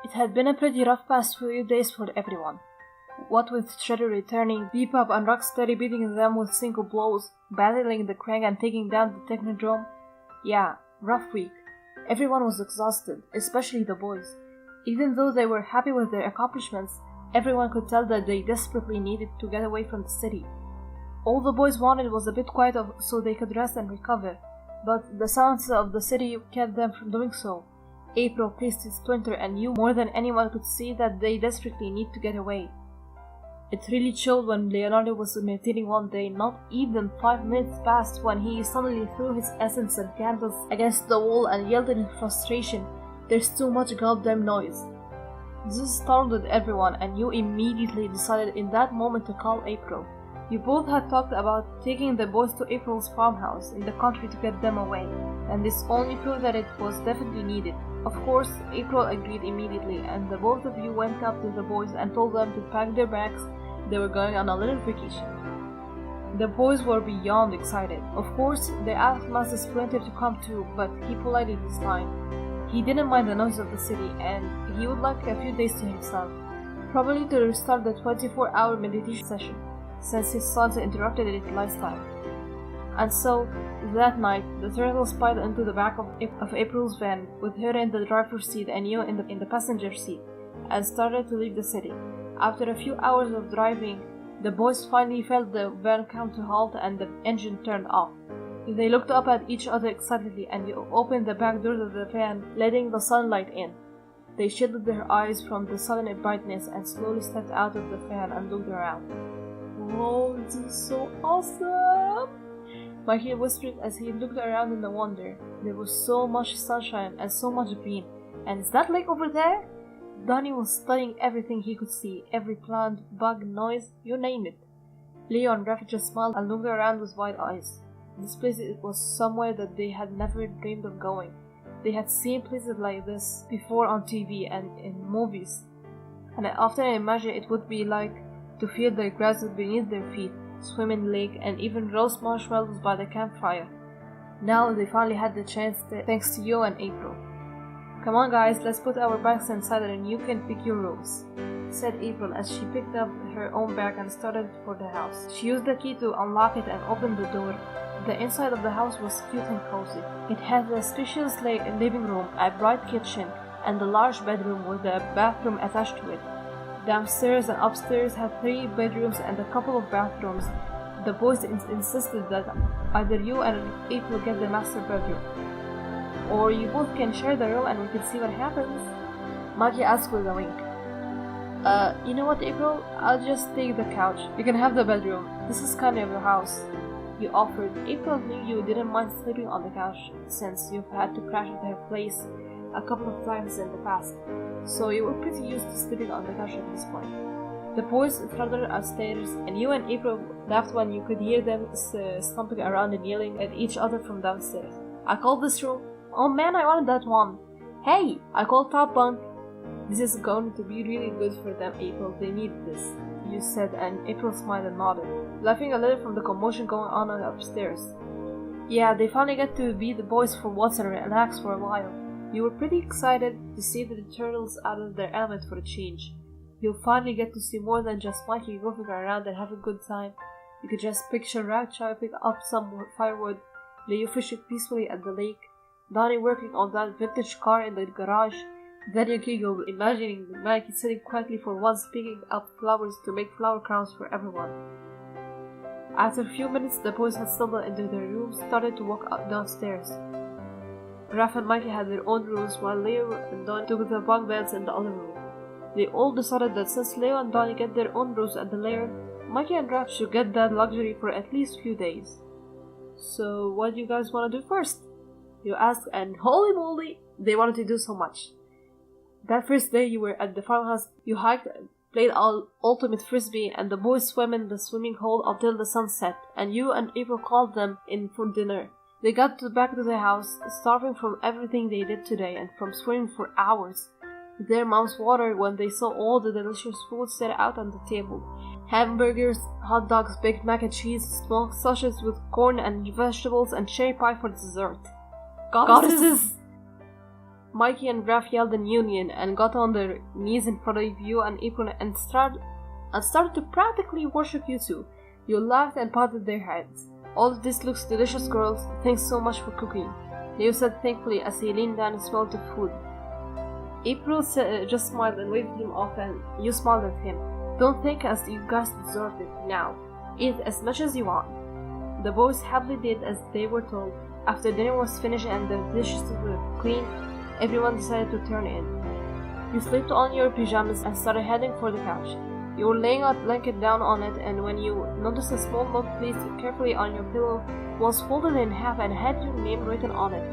It had been a pretty rough past few days for everyone. What with Shredder returning, Bebop and Rocksteady beating them with single blows, battling the Krang and taking down the Technodrome. Yeah, rough week. Everyone was exhausted, especially the boys. Even though they were happy with their accomplishments, everyone could tell that they desperately needed to get away from the city. All the boys wanted was a bit quiet so they could rest and recover, but the sounds of the city kept them from doing so. April, Christy, Splinter, and you more than anyone could see that they desperately need to get away. It really chilled when Leonardo was meditating one day. Not even 5 minutes passed when he suddenly threw his essence and candles against the wall and yelled in frustration, "There's too much goddamn noise." This startled everyone, and you immediately decided in that moment to call April. You both had talked about taking the boys to April's farmhouse in the country to get them away, and this only proved that it was definitely needed. Of course, April agreed immediately, and the both of you went up to the boys and told them to pack their bags. They were going on a little vacation. The boys were beyond excited. Of course, they asked Master Splinter to come too, but he politely declined. He didn't mind the noise of the city, and he would like a few days to himself, probably to restart the 24-hour meditation session, since his sons interrupted it last time. And so, that night, the Turtles piled into the back of April's van, with her in the driver's seat and you in the passenger seat, and started to leave the city. After a few hours of driving, the boys finally felt the van come to halt and the engine turned off. They looked up at each other excitedly, and you opened the back doors of the van, letting the sunlight in. They shielded their eyes from the sudden brightness and slowly stepped out of the van and looked around. "Whoa, this is so awesome!" Mikey whispered as he looked around in the wonder. There was so much sunshine and so much green. "And is that lake over there?" Donnie was studying everything he could see, every plant, bug, noise, you name it. Leo and Raph just smiled and looked around with wide eyes. This place was somewhere that they had never dreamed of going. They had seen places like this before on TV and in movies, and I often imagined it would be like to feel the grass beneath their feet, swim in the lake, and even roast marshmallows by the campfire. Now they finally had the chance thanks to you and April. "Come on guys, let's put our bags inside and you can pick your rooms," said April as she picked up her own bag and started for the house. She used the key to unlock it and opened the door. The inside of the house was cute and cozy. It had a spacious living room, a bright kitchen, and a large bedroom with a bathroom attached to it. Downstairs and upstairs had 3 bedrooms and a couple of bathrooms. The boys insisted that either you and April get the master bedroom, or you both can share the room and we can see what happens. Maggie asked with a wink. You know what, April? I'll just take the couch. You can have the bedroom. This is kind of your house," you offered. April knew you didn't mind sleeping on the couch, since you've had to crash at her place a couple of times in the past, so you were pretty used to sleeping on the couch at this point. The boys fluttered upstairs, and you and April laughed when you could hear them stomping around and yelling at each other from downstairs. "I called this room." "Oh man, I wanted that one." "Hey, I called top bunk." "This is going to be really good for them, April. They need this," you said, and April smiled and nodded, laughing a little from the commotion going on upstairs. Yeah, they finally get to be the boys for once and relax for a while. You were pretty excited to see the Turtles out of their element for a change. You'll finally get to see more than just Mikey goofing around and having a good time. You could just picture Rag chopping up some firewood, Leo fishing peacefully at the lake, Donnie working on that vintage car in the garage. Then you giggled, imagining Mikey sitting quietly for once picking up flowers to make flower crowns for everyone. After a few minutes, the boys had stumbled into their rooms, started to walk up downstairs. Raph and Mikey had their own rooms, while Leo and Donnie took the bunk beds in the other room. They all decided that since Leo and Donnie get their own rooms at the lair, Mikey and Raph should get that luxury for at least a few days. "So what do you guys want to do first?" you asked, and holy moly, they wanted to do so much. That first day you were at the farmhouse, you hiked, played ultimate frisbee, and the boys swam in the swimming hole until the sun set, and you and April called them in for dinner. They got back to the house, starving from everything they did today and from swimming for hours. Their mouths watered when they saw all the delicious food set out on the table. Hamburgers, hot dogs, baked mac and cheese, smoked sausages with corn and vegetables, and cherry pie for dessert. Goddesses! Mikey and Raph yelled in union and got on their knees in front of you and April and started to practically worship you two. You laughed and patted their heads. All of this looks delicious, girls. Thanks so much for cooking, Leo said thankfully as he leaned down and smelled the food. April just smiled and waved him off, and you smiled at him. Don't thank us, you guys deserved it. Now, eat as much as you want. The boys happily did as they were told. After dinner was finished and the dishes were clean, everyone decided to turn in. You slipped on your pajamas and started heading for the couch. You were laying a blanket down on it, and when you noticed a small note placed carefully on your pillow was folded in half and had your name written on it.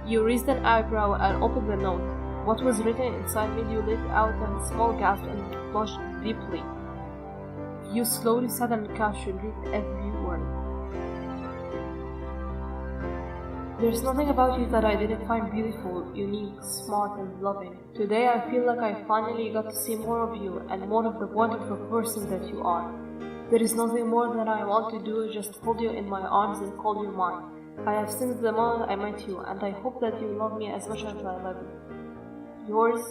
You raised an eyebrow and opened the note. What was written inside made you let out a small gasp and blushed deeply. You slowly sat on the couch and read every word. There's nothing about you that I didn't find beautiful, unique, smart, and loving. Today I feel like I finally got to see more of you and more of the wonderful person that you are. There is nothing more that I want to do, just hold you in my arms and call you mine. I have since the moment I met you, and I hope that you love me as much as I love you. Yours,